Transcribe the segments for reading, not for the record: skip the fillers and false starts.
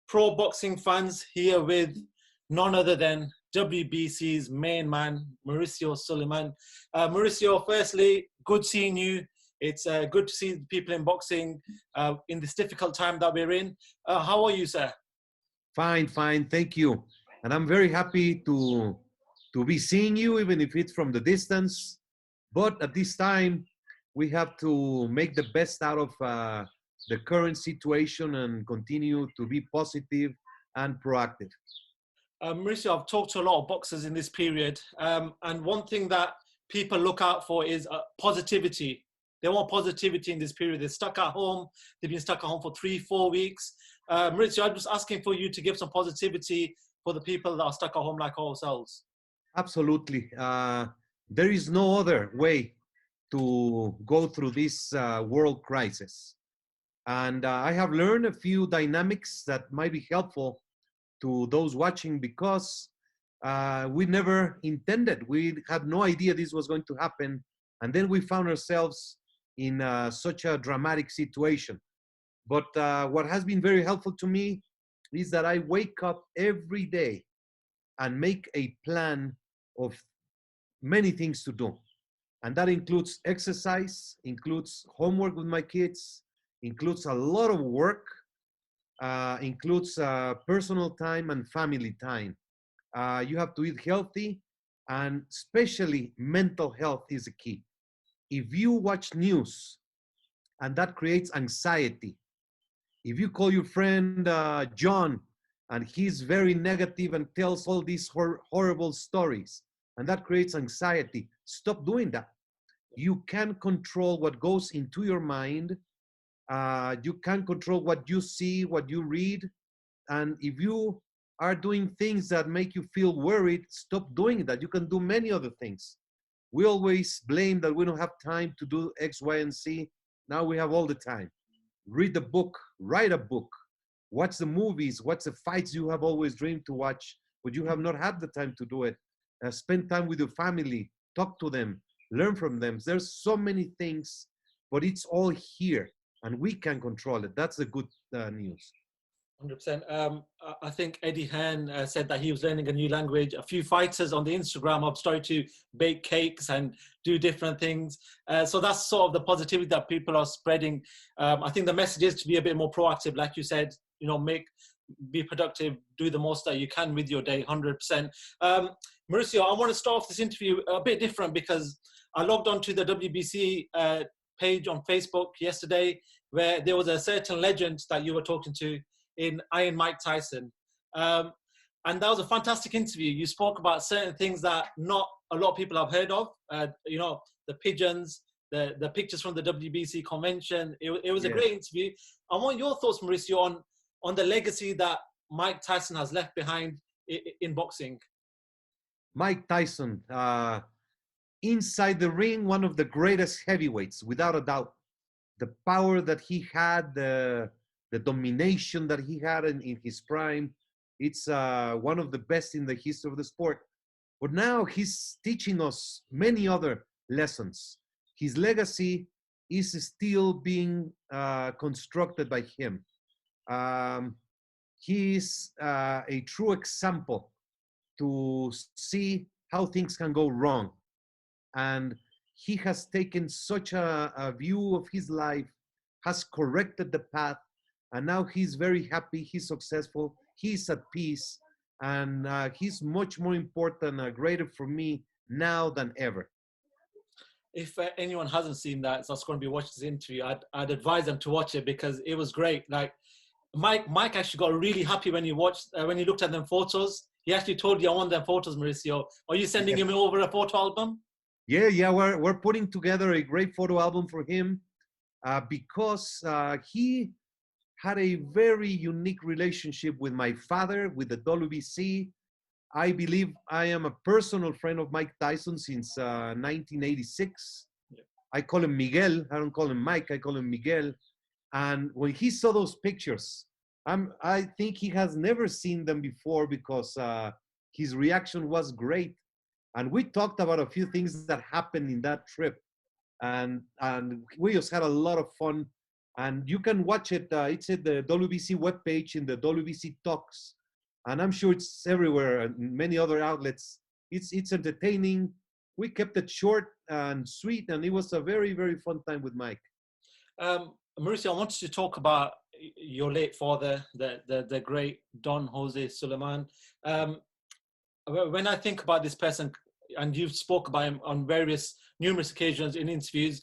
pro boxing fans here with none other than WBC's main man, Mauricio Sulaiman. Mauricio, firstly, good seeing you. It's good to see people in boxing in this difficult time that we're in. How are you, sir? Fine, fine. Thank you. And I'm very happy to be seeing you, even if it's from the distance. But at this time, we have to make the best out of the current situation and continue to be positive and proactive. Mauricio, I've talked to a lot of boxers in this period, and one thing that people look out for is positivity. They want positivity in this period. They're stuck at home. They've been stuck at home for 3-4 weeks. Mauricio, I'm just asking for you to give some positivity for the people that are stuck at home like ourselves. Absolutely. There is no other way to go through this world crisis. And I have learned a few dynamics that might be helpful to those watching, because we never intended. We had no idea this was going to happen. And then we found ourselves in such a dramatic situation. But what has been very helpful to me is that I wake up every day and make a plan of many things to do. And that includes exercise, includes homework with my kids, includes a lot of work, includes personal time and family time. You have to eat healthy, and especially mental health is the key. If you watch news and that creates anxiety, if you call your friend John and he's very negative and tells all these horrible stories, and that creates anxiety, stop doing that. You can control what goes into your mind. You can control what you see, what you read. And if you are doing things that make you feel worried, stop doing that. You can do many other things. We always blame that we don't have time to do X, Y, and Z. Now we have all the time. Read the book, write a book, watch the movies, watch the fights you have always dreamed to watch, but you have not had the time to do it. Spend time with your family, talk to them, learn from them. There's so many things, but it's all here and we can control it. That's the good news. 100%. I think Eddie Hearn said that he was learning a new language. A few fighters on the Instagram have started to bake cakes and do different things. So that's sort of the positivity that people are spreading. I think the message is to be a bit more proactive, like you said. You know, be productive, do the most that you can with your day. 100%. Mauricio, I want to start off this interview a bit different, because I logged onto the WBC page on Facebook yesterday, where there was a certain legend that you were talking to in Iron Mike Tyson. And that was a fantastic interview. You spoke about certain things that not a lot of people have heard of. You know, the pigeons, the pictures from the WBC convention. It was a great interview. I want your thoughts, Mauricio, on the legacy that Mike Tyson has left behind in boxing. Mike Tyson, inside the ring, one of the greatest heavyweights, without a doubt. The power that he had, the domination that he had in his prime, it's one of the best in the history of the sport. But now he's teaching us many other lessons. His legacy is still being constructed by him. He is a true example to see how things can go wrong. And he has taken such a view of his life, has corrected the path, and now he's very happy, he's successful, he's at peace, and he's much more important, greater for me now than ever. If anyone hasn't seen that, so that's going to be watching this interview, I'd advise them to watch it, because it was great. Like Mike actually got really happy when he looked at them photos. He actually told you, I want them photos, Mauricio. Are you sending him over a photo album? Yeah, we're putting together a great photo album for him because he had a very unique relationship with my father, with the WBC. I believe I am a personal friend of Mike Tyson since 1986. Yeah. I call him Miguel. I don't call him Mike. I call him Miguel. And when he saw those pictures, I think he has never seen them before, because his reaction was great. And we talked about a few things that happened in that trip. And we just had a lot of fun And you can watch it. It's at the WBC webpage in the WBC Talks. And I'm sure it's everywhere and many other outlets. It's entertaining. We kept it short and sweet, and it was a very, very fun time with Mike. Mauricio, I wanted to talk about your late father, the great Don Jose Sulaiman. When I think about this person, and you've spoke about him on numerous occasions in interviews,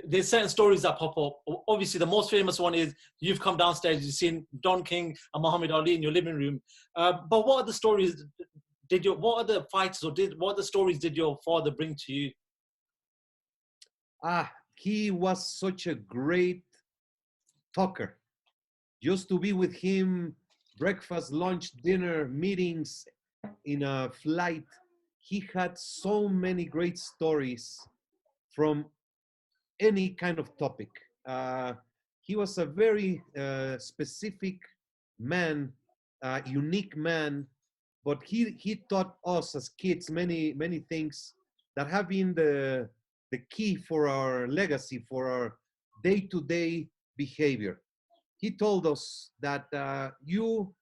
there's certain stories that pop up. Obviously, the most famous one is you've come downstairs, you've seen Don King and Muhammad Ali in your living room. But what are the stories? What are the fights, or what are the stories did your father bring to you? He was such a great talker. Just to be with him, breakfast, lunch, dinner, meetings, in a flight, he had so many great stories from any kind of topic. He was a very specific man, unique man, but he taught us as kids many things that have been the key for our legacy, for our day-to-day behavior. He told us that you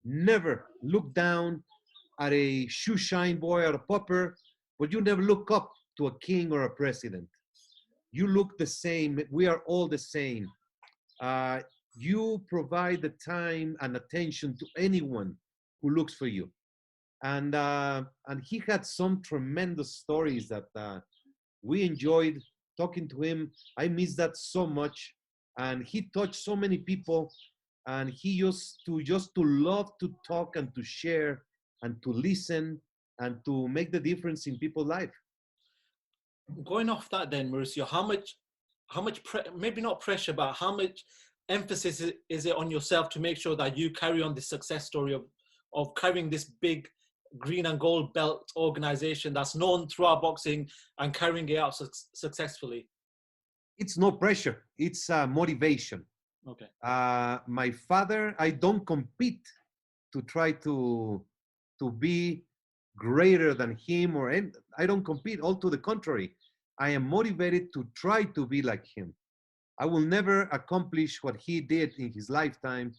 never look down at a shoe shine boy or a pupper, but you never look up to a king or a president. You look the same. We are all the same. You provide the time and attention to anyone who looks for you. And he had some tremendous stories that we enjoyed talking to him. I miss that so much. And he touched so many people. And he used to love to talk and to share and to listen and to make the difference in people's life. Going off that then, Mauricio, how much maybe not pressure, but how much emphasis is it on yourself to make sure that you carry on this success story of carrying this big green and gold belt organization that's known throughout boxing and carrying it out successfully? It's no pressure. It's motivation. Okay. My father, I don't compete to try to be greater than him, I don't compete. All to the contrary, I am motivated to try to be like him. I will never accomplish what he did in his lifetime,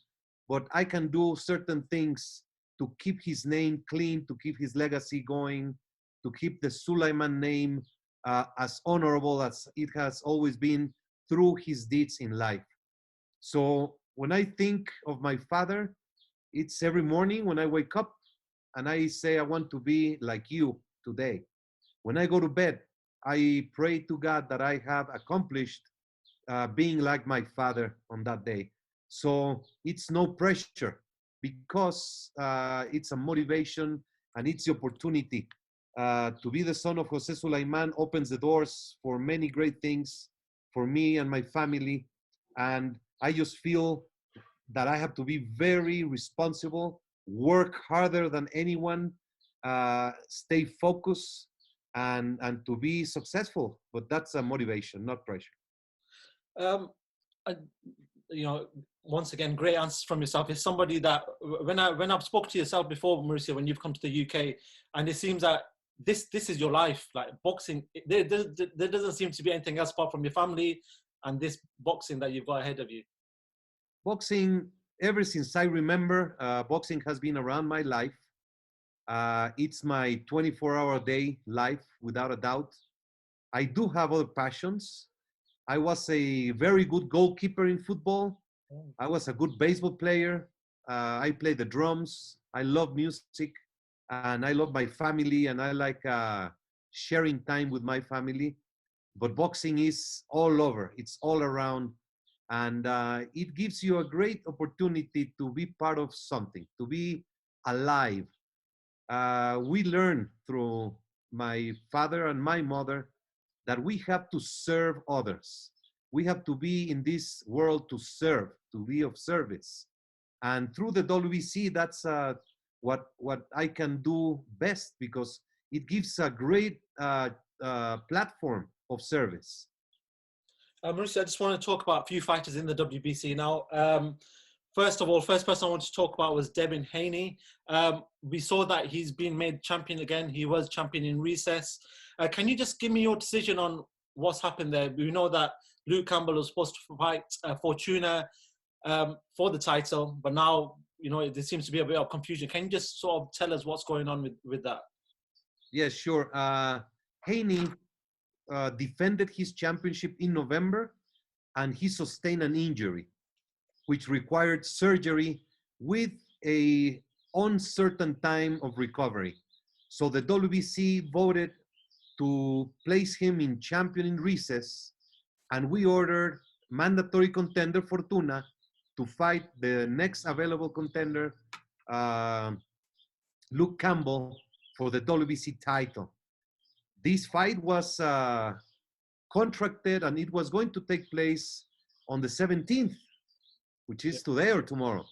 but I can do certain things to keep his name clean, to keep his legacy going, to keep the Sulaiman name as honorable as it has always been through his deeds in life. So when I think of my father, it's every morning when I wake up and I say, I want to be like you today. When I go to bed, I pray to God that I have accomplished being like my father on that day. So it's no pressure because it's a motivation and it's the opportunity. To be the son of Jose Sulaiman opens the doors for many great things for me and my family. And I just feel that I have to be very responsible, work harder than anyone, stay focused, and to be successful. But that's a motivation, not pressure. Once again, great answers from yourself. It's somebody that when I've spoken to yourself before, Mauricio, when you've come to the UK, and it seems that this is your life, like boxing. There doesn't seem to be anything else apart from your family and this boxing that you've got ahead of you. Boxing, ever since I remember, boxing has been around my life. It's my 24-hour day life, without a doubt. I do have other passions. I was a very good goalkeeper in football. I was a good baseball player. I play the drums. I love music, and I love my family, and I like sharing time with my family. But boxing is all over. It's all around. And it gives you a great opportunity to be part of something, to be alive. We learned through my father and my mother that we have to serve others. We have to be in this world to serve, to be of service. And through the WBC, that's what I can do best, because it gives a great platform of service. Mauricio, I just want to talk about a few fighters in the WBC now. First of all, first person I want to talk about was Devin Haney. We saw that he's been made champion again. He was champion in recess. Can you just give me your decision on what's happened there? We know that Luke Campbell was supposed to fight Fortuna for the title, but now, you know, there seems to be a bit of confusion. Can you just sort of tell us what's going on with that? Yes, sure. Haney defended his championship in November, and he sustained an injury, which required surgery with a uncertain time of recovery. So the WBC voted to place him in champion in recess, and we ordered mandatory contender Fortuna to fight the next available contender, Luke Campbell, for the WBC title. This fight was contracted, and it was going to take place on the 17th, which is today or tomorrow.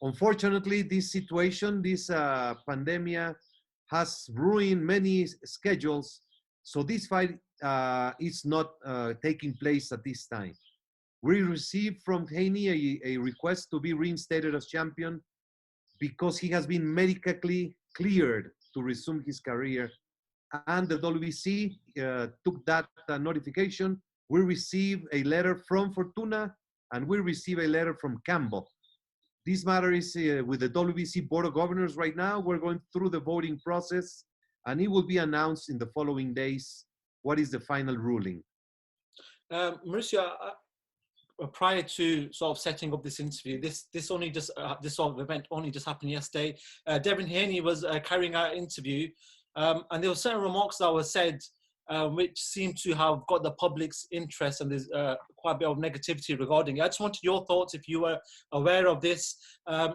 Unfortunately, this situation, this pandemic, has ruined many schedules. So this fight is not taking place at this time. We received from Haney a request to be reinstated as champion because he has been medically cleared to resume his career. And the WBC took that notification. We received a letter from Fortuna, and we received a letter from Campbell. This matter is with the WBC Board of Governors right now. We're going through the voting process, and it will be announced in the following days what is the final ruling. Mauricio, prior to sort of setting up this interview, this sort of event only just happened yesterday. Devin Haney was carrying out an interview, and there were certain remarks that were said which seem to have got the public's interest, and there's quite a bit of negativity regarding it. I just wanted your thoughts if you were aware of this.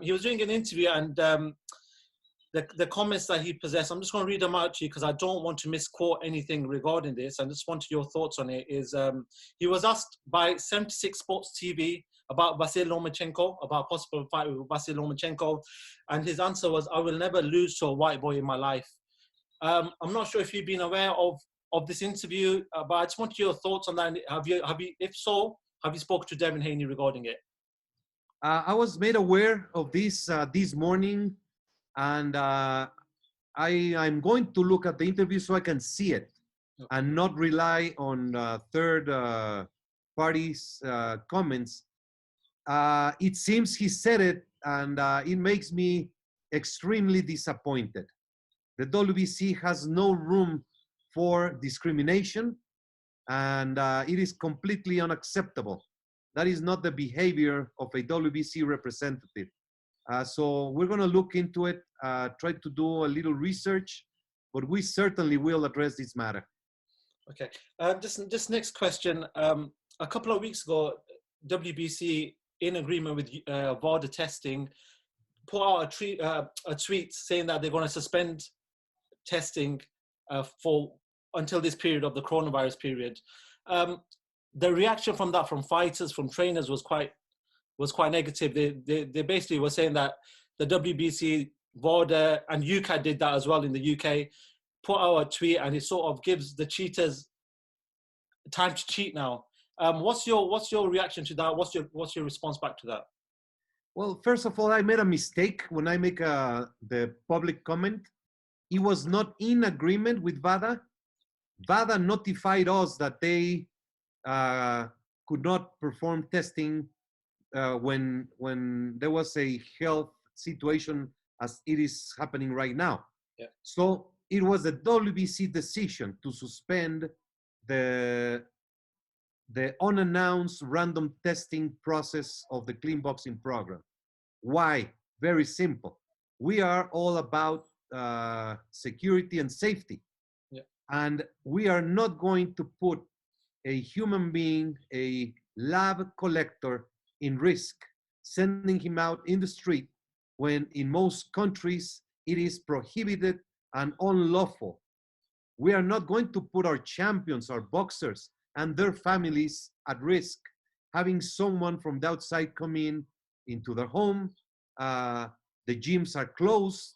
He was doing an interview, and the comments that he possessed, I'm just going to read them out to you because I don't want to misquote anything regarding this. I just wanted your thoughts on it. He was asked by 76 Sports TV about Vasyl Lomachenko, about a possible fight with Vasyl Lomachenko, and his answer was, "I will never lose to a white boy in my life." I'm not sure if you've been aware of this interview, but I just wanted your thoughts on that. Have you, if so, have you spoken to Devin Haney regarding it? I was made aware of this this morning, and I'm going to look at the interview so I can see it and not rely on third parties' comments. It seems he said it, and it makes me extremely disappointed. The WBC has no room for discrimination, and it is completely unacceptable. That is not the behavior of a WBC representative. So we're going to look into it, try to do a little research, but we certainly will address this matter. Okay. Just next question. A couple of weeks ago, WBC, in agreement with Vada testing, put out a tweet saying that they're going to suspend testing until this period of the coronavirus period. The reaction from that, from fighters, from trainers, was quite negative. They basically were saying that the WBC, Vada, and UCAD did that as well in the UK, put out a tweet, and it sort of gives the cheaters time to cheat now. What's your reaction to that? What's your response back to that? Well, first of all, I made a mistake when I make the public comment. It was not in agreement with Vada. Vada notified us that they could not perform testing when there was a health situation as it is happening right now. Yeah. So it was the WBC decision to suspend the unannounced random testing process of the clean boxing program. Why? Very simple. We are all about security and safety. Yeah. And we are not going to put a human being, a lab collector, in risk, sending him out in the street when in most countries it is prohibited and unlawful. We are not going to put our champions, our boxers, and their families at risk, having someone from the outside come into their home. The gyms are closed.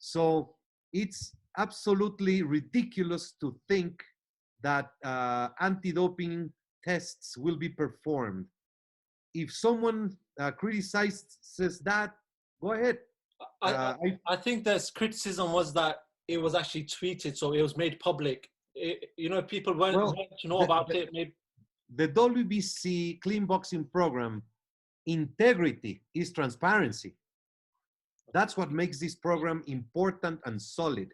So it's absolutely ridiculous to think that anti-doping tests will be performed. If someone criticizes that, go ahead. I think the criticism was that it was actually tweeted, so it was made public. People weren't to know about it. Maybe. the WBC clean boxing program, integrity is transparency. That's what makes this program important and solid.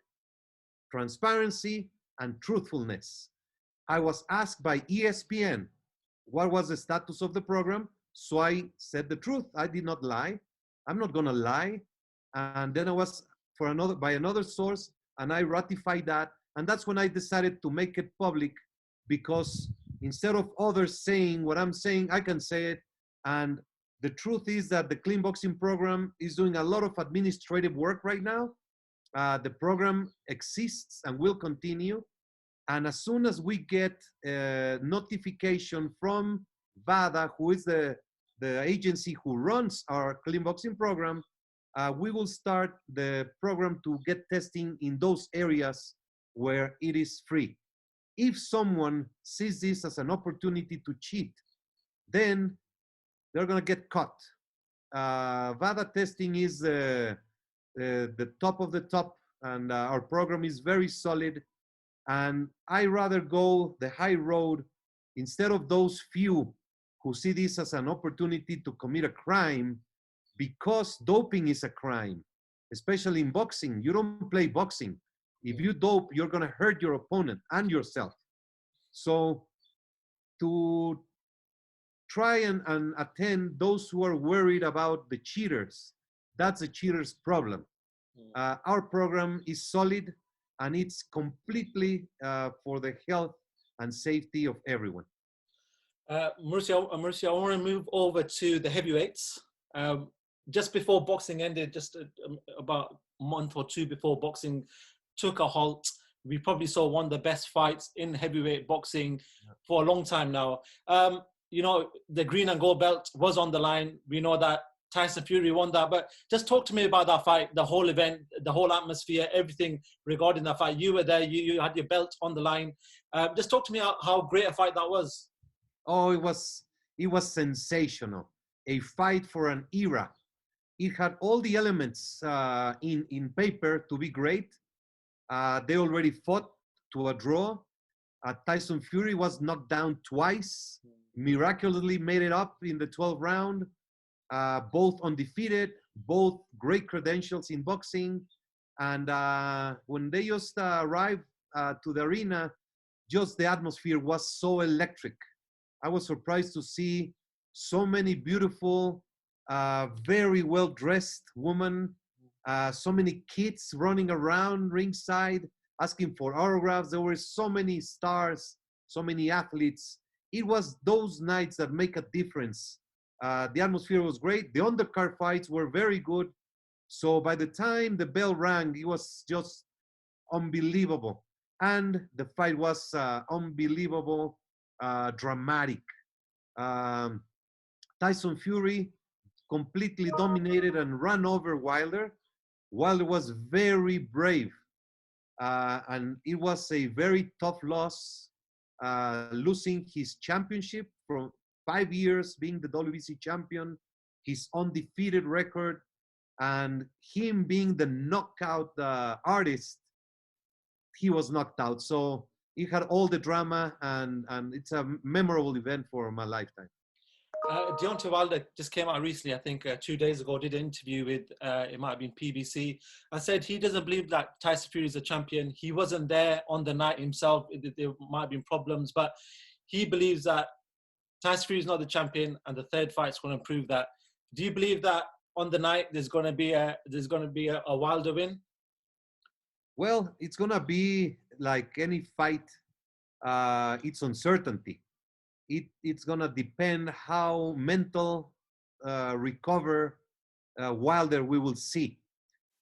Transparency and truthfulness. I was asked by ESPN what was the status of the program, so I said the truth. I did not lie. I'm not gonna lie. And then I was by another source, and I ratified that. And that's when I decided to make it public, because instead of others saying what I'm saying, I can say it. And the truth is that the clean boxing program is doing a lot of administrative work right now. The program exists and will continue. And as soon as we get notification from Vada, who is the agency who runs our clean boxing program, we will start the program to get testing in those areas where it is free. If someone sees this as an opportunity to cheat, then they're gonna get caught. Vada testing is the top of the top, and our program is very solid. And I rather go the high road instead of those few who see this as an opportunity to commit a crime, because doping is a crime, especially in boxing. You don't play boxing. If you dope, you're gonna hurt your opponent and yourself. So to try and attend those who are worried about the cheaters, that's a cheater's problem. Our program is solid, and it's completely for the health and safety of everyone. Mauricio, I want to move over to the heavyweights. Just before boxing ended, just about a month or two before boxing took a halt, we probably saw one of the best fights in heavyweight boxing for a long time now. You know, the green and gold belt was on the line. We know that Tyson Fury won that, but just talk to me about that fight, the whole event, the whole atmosphere, everything regarding that fight. You were there, you had your belt on the line. Just talk to me how great a fight that was. Oh, it was sensational. A fight for an era. It had all the elements in paper to be great. They already fought to a draw. Tyson Fury was knocked down twice, miraculously made it up in the 12th round. Both undefeated, both great credentials in boxing. And when they just arrived to the arena, just the atmosphere was so electric. I was surprised to see so many beautiful, very well-dressed women, so many kids running around ringside, asking for autographs. There were so many stars, so many athletes. It was those nights that make a difference. The atmosphere was great. The undercard fights were very good. So by the time the bell rang, it was just unbelievable. And the fight was unbelievable, dramatic. Tyson Fury completely dominated and ran over Wilder. Wilder was very brave. And it was a very tough loss, losing his championship from 5 years being the WBC champion, his undefeated record, and him being the knockout artist. He was knocked out. So it had all the drama, and it's a memorable event for my lifetime. Deontay Wilder just came out recently, I think 2 days ago, did an interview with, it might have been PBC, and said he doesn't believe that Tyson Fury is a champion. He wasn't there on the night himself. There might have been problems, but he believes that Tyson Fury is not the champion, and the third fight's going to prove that. Do you believe that on the night there's going to be a Wilder win? Well, it's going to be like any fight. It's uncertainty. It's going to depend how mental recover Wilder we will see,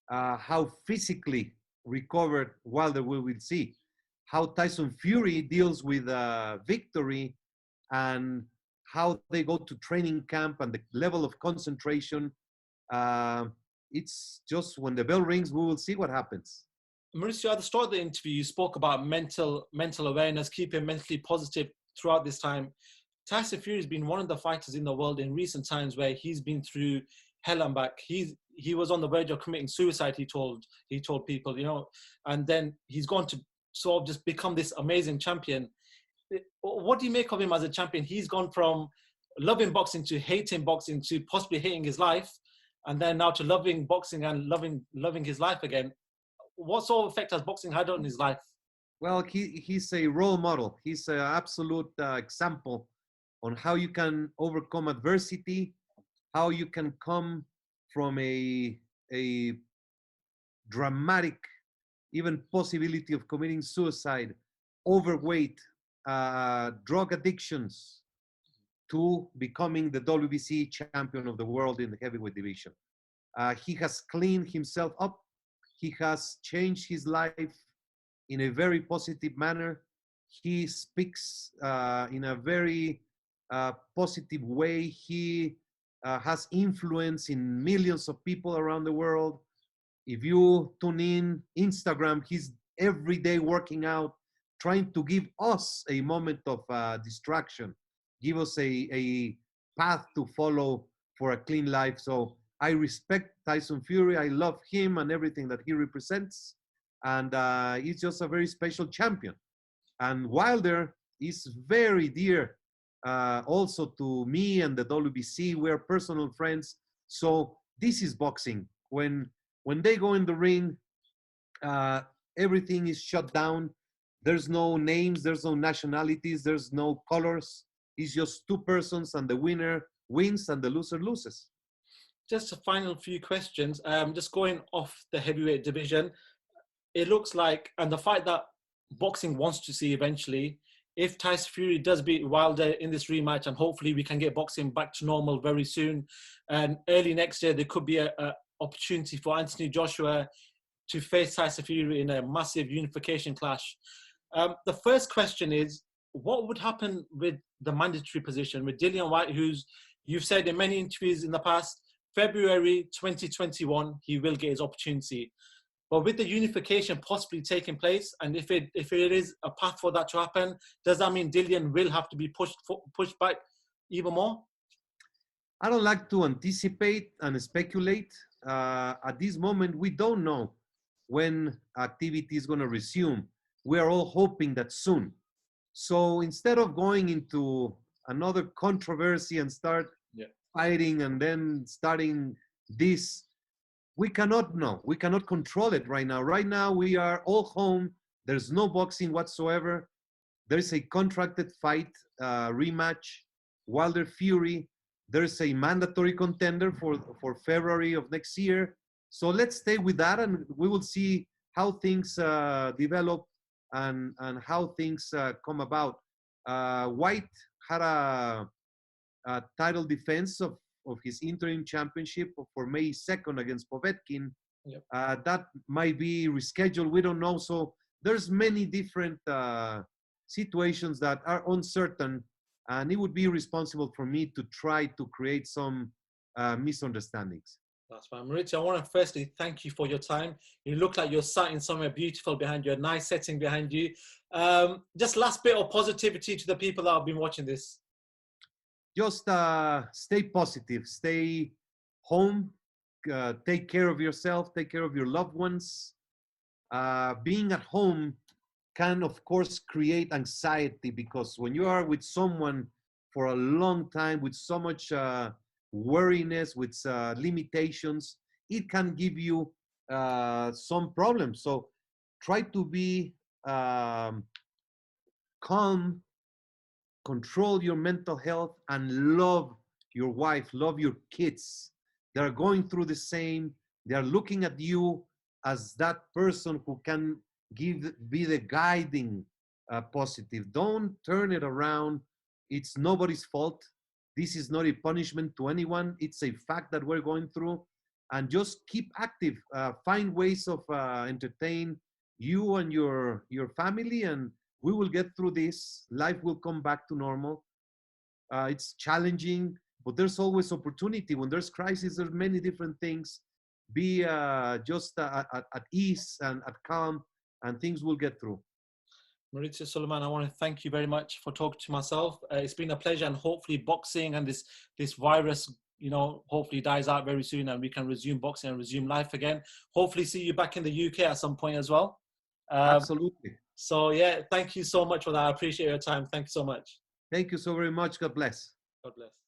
how physically recovered Wilder we will see, how Tyson Fury deals with victory, and how they go to training camp and the level of concentration. It's just when the bell rings, we will see what happens. Mauricio, at the start of the interview, you spoke about mental awareness, keeping mentally positive throughout this time. Tyson Fury has been one of the fighters in the world in recent times where he's been through hell and back. He was on the verge of committing suicide, he told people, you know, and then he's gone to sort of just become this amazing champion. what do you make of him as a champion? He's gone from loving boxing to hating boxing to possibly hating his life, and then now to loving boxing and loving his life again. What sort of effect has boxing had on his life? Well, he's a role model. He's an absolute example on how you can overcome adversity, how you can come from a dramatic, even possibility of committing suicide, overweight, drug addictions, to becoming the WBC champion of the world in the heavyweight division. He has cleaned himself up. He has changed his life in a very positive manner. He speaks in a very positive way. He has influence in millions of people around the world. If you tune in Instagram, he's every day working out, trying to give us a moment of distraction, give us a path to follow for a clean life. So I respect Tyson Fury. I love him and everything that he represents. And he's just a very special champion. And Wilder is very dear also to me and the WBC. We're personal friends. So this is boxing. When they go in the ring, everything is shut down. There's no names, there's no nationalities, there's no colors. It's just two persons, and the winner wins and the loser loses. Just a final few questions. Just going off the heavyweight division, it looks like, and the fight that boxing wants to see eventually, if Tyson Fury does beat Wilder in this rematch, and hopefully we can get boxing back to normal very soon, and early next year there could be a opportunity for Anthony Joshua to face Tyson Fury in a massive unification clash. The first question is, what would happen with the mandatory position with Dillian Whyte, who's, you've said in many interviews in the past, February 2021, he will get his opportunity. But with the unification possibly taking place, and if it is a path for that to happen, does that mean Dillian will have to be pushed back even more? I don't like to anticipate and speculate. At this moment, we don't know when activity is going to resume. We are all hoping that soon. So instead of going into another controversy and start fighting and then starting this, we cannot know. We cannot control it right now. Right now, we are all home. There's no boxing whatsoever. There's a contracted fight, rematch, Wilder Fury. There's a mandatory contender for February of next year. So let's stay with that, and we will see how things develop and how things come about. Whyte had a title defense of his interim championship for May 2nd against Povetkin. Yep. That might be rescheduled. We don't know. So there's many different situations that are uncertain, and it would be irresponsible for me to try to create some misunderstandings. That's fine. Mauricio, I want to firstly thank you for your time. You look like you're sat in somewhere beautiful behind you, a nice setting behind you. Just last bit of positivity to the people that have been watching this. Just stay positive, stay home, take care of yourself, take care of your loved ones. Being at home can, of course, create anxiety, because when you are with someone for a long time with so much worriness, with limitations, it can give you some problems. So try to be calm, control your mental health, and love your wife, love your kids. They're going through the same. They're looking at you as that person who can be the guiding positive. Don't turn it around. It's nobody's fault. This is not a punishment to anyone. It's a fact that we're going through. And just keep active. Find ways of entertain you and your family, and we will get through this. Life will come back to normal. It's challenging, but there's always opportunity. When there's crisis, there's many different things. Be just at ease and at calm, and things will get through. Mauricio Sulaiman, I want to thank you very much for talking to myself. It's been a pleasure, and hopefully boxing and this virus, hopefully dies out very soon, and we can resume boxing and resume life again. Hopefully see you back in the UK at some point as well. Absolutely. So yeah, thank you so much for that. I appreciate your time. Thank you so much. Thank you so very much. God bless. God bless.